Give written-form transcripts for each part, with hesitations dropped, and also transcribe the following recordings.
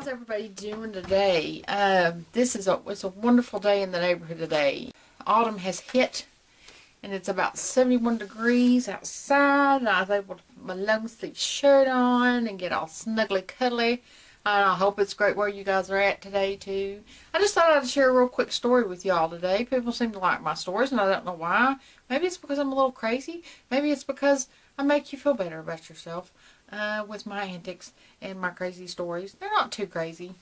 How's everybody doing today? It's a wonderful day in the neighborhood today. Autumn has hit, and it's about 71 degrees outside, and I was able to put my long sleeve shirt on and get all snuggly cuddly. And I hope it's great where you guys are at today too. I just thought I'd share a real quick story with y'all today. People seem to like my stories, and I don't know why. Maybe it's because I'm a little crazy. Maybe it's because I make you feel better about yourself with my antics and my crazy stories. They're not too crazy,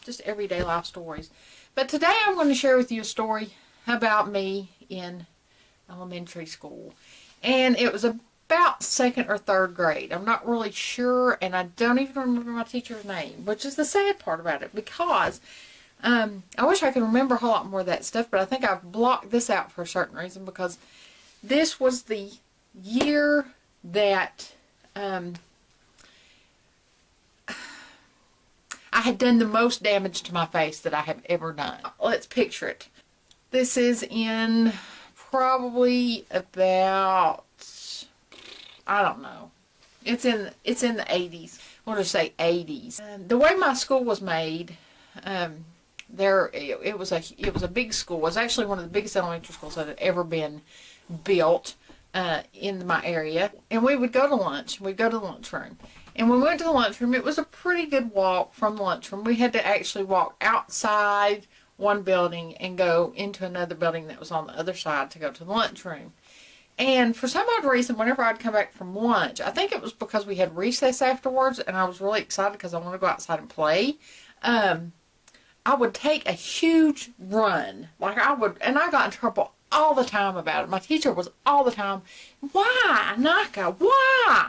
just everyday life stories. But today I'm going to share with you a story about me in elementary school. And it was about 2nd or 3rd grade. I'm not really sure, and I don't even remember my teacher's name, which is the sad part about it, because I wish I could remember a whole lot more of that stuff, but I think I've blocked this out for a certain reason, because this was the year that I had done the most damage to my face that I have ever done. Let's picture it. This is in probably about, I don't know. It's in the 80s. We'll just say 80s. The way my school was made, it was a big school. It was actually one of the biggest elementary schools that had ever been built in my area. And we would go to lunch. We'd go to the lunchroom. And when we went to the lunchroom, it was a pretty good walk from the lunchroom. We had to actually walk outside one building and go into another building that was on the other side to go to the lunchroom. And for some odd reason, whenever I'd come back from lunch, I think it was because we had recess afterwards, and I was really excited because I wanted to go outside and play. I would take a huge run. And I got in trouble all the time about it. My teacher was all the time, "Why, Naka? Why?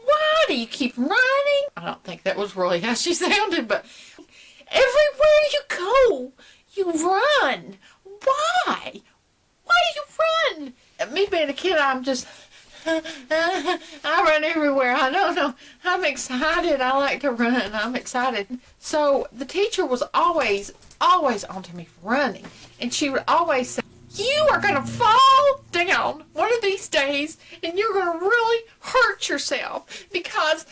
Why do you keep running?" I don't think that was really how she sounded, but everywhere you go, you run. Why? Why do you run? Me being a kid, I'm just, I run everywhere. I don't know. I'm excited. I like to run. I'm excited. So the teacher was always onto me for running. And she would always say, "You are going to fall down one of these days, and you're going to really hurt yourself, because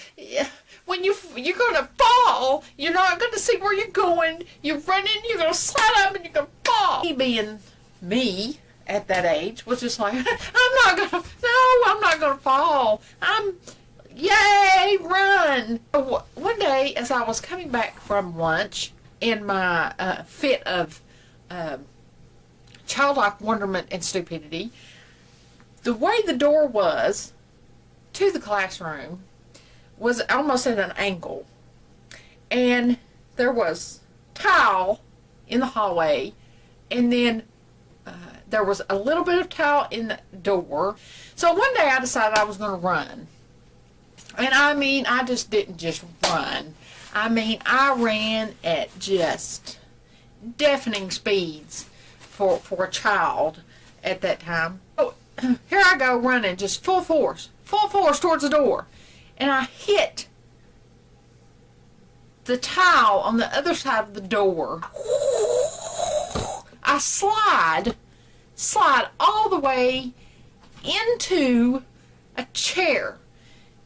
when you're going to fall, you're not going to see where you're going. You're running, you're going to slide up, and you're going to fall." Me being me at that age was just like, I'm not going to fall. Yay, run. One day, as I was coming back from lunch in my fit of childlike wonderment and stupidity, the way the door was to the classroom was almost at an angle, and there was tile in the hallway, and then there was a little bit of tile in the door. So one day I decided I was going to run, and I just didn't just run. I ran at just deafening speeds for a child at that time. So here I go running, just full force towards the door. And I hit the tile on the other side of the door. I slide all the way into a chair.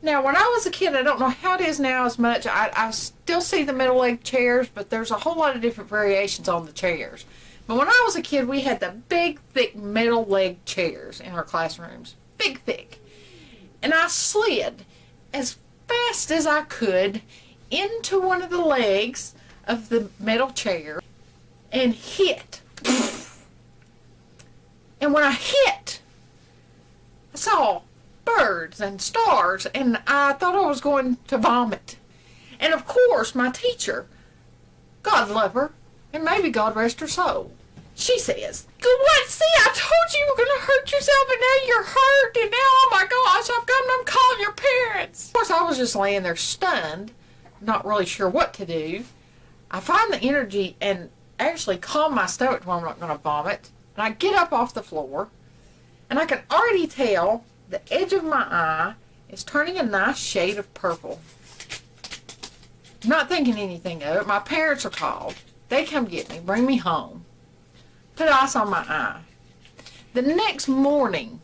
Now, when I was a kid, I don't know how it is now as much. I still see the middle leg chairs, but there's a whole lot of different variations on the chairs. But when I was a kid, we had the big, thick middle leg chairs in our classrooms. Big, thick. And I slid as fast as I could into one of the legs of the metal chair and hit. And when I hit, I saw birds and stars, and I thought I was going to vomit. And of course, my teacher, God love her, and maybe God rest her soul, she says, "What? See, I told you were going to hurt yourself, and now you're hurt, and now, oh my gosh, I'm calling your parents." Of course, I was just laying there stunned, not really sure what to do. I find the energy and actually calm my stomach when I'm not going to vomit. And I get up off the floor, and I can already tell the edge of my eye is turning a nice shade of purple. Not thinking anything of it. My parents are called. They come get me, bring me home, put ice on my eye. The next morning,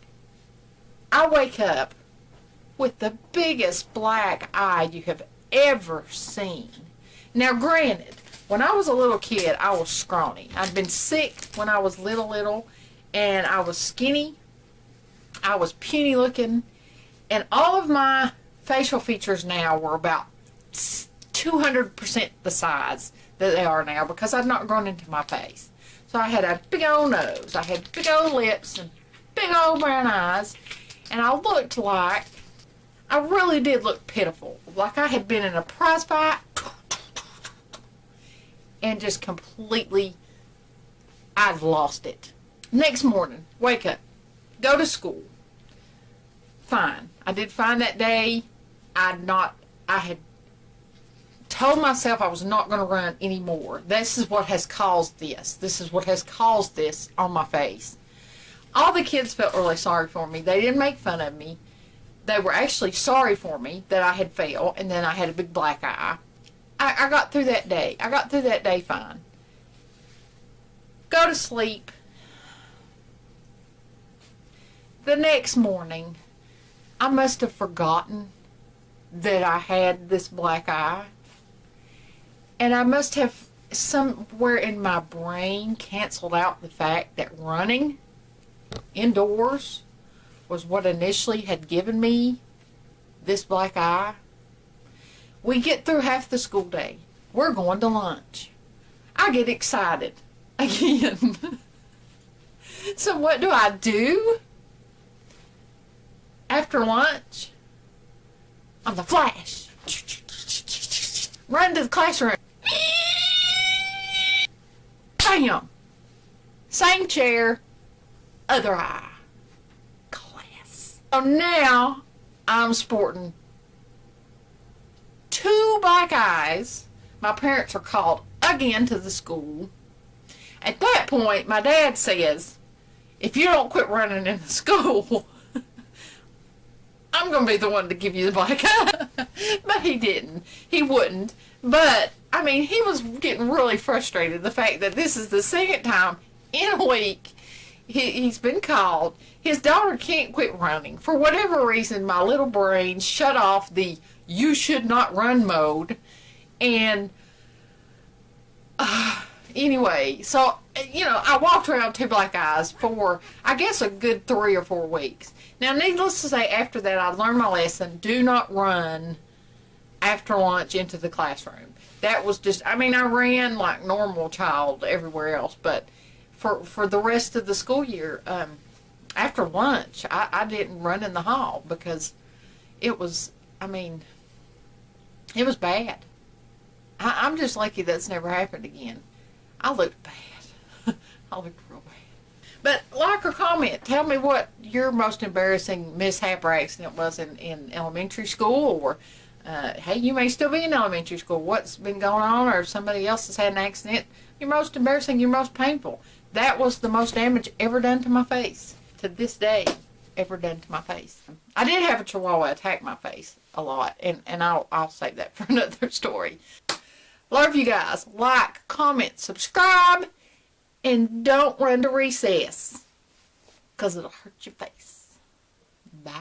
I wake up with the biggest black eye you have ever seen. Now, granted, when I was a little kid, I was scrawny. I'd been sick when I was little, and I was skinny. I was puny looking, and all of my facial features now were about 200% the size that they are now because I'd not grown into my face. So I had a big old nose, I had big old lips, and big old brown eyes, and I looked like, I really did look pitiful, like I had been in a prize fight and just completely, I'd lost it. Next morning, wake up, go to school. Fine. I did fine that day. I had told myself I was not going to run anymore. This is what has caused this. This is what has caused this on my face. All the kids felt really sorry for me. They didn't make fun of me. They were actually sorry for me that I had failed, and then I had a big black eye. I got through that day. I got through that day fine. Go to sleep. The next morning, I must have forgotten that I had this black eye. And I must have somewhere in my brain canceled out the fact that running indoors was what initially had given me this black eye. We get through half the school day. We're going to lunch. I get excited again. So what do? After lunch, I'm the Flash. Run to the classroom. Bam! Same chair, other eye. Class. So now I'm sporting 2 black eyes. My parents are called again to the school. At that point, my dad says, if you don't quit running in the school, I'm going to be the one to give you the black eye. But he didn't. He wouldn't. But, I mean, he was getting really frustrated. The fact that this is the second time in a week he's been called. His daughter can't quit running. For whatever reason, my little brain shut off the you should not run mode. And anyway, so, you know, I walked around 2 black eyes for, I guess, a good 3 or 4 weeks. Now, needless to say, after that, I learned my lesson. Do not run after lunch into the classroom. That was just, I mean, I ran like normal child everywhere else, but for the rest of the school year, after lunch, I didn't run in the hall because it was, I mean, it was bad. I'm just lucky that's never happened again. I looked bad. I looked real bad. But like or comment, tell me what your most embarrassing mishap or accident was in elementary school, or hey, you may still be in elementary school. What's been going on, or if somebody else has had an accident, your most embarrassing, your most painful. That was the most damage ever done to my face, to this day, ever done to my face. I did have a chihuahua attack my face a lot, and I'll save that for another story. Love you guys. Like, comment, subscribe, and don't run to recess, because it'll hurt your face. Bye.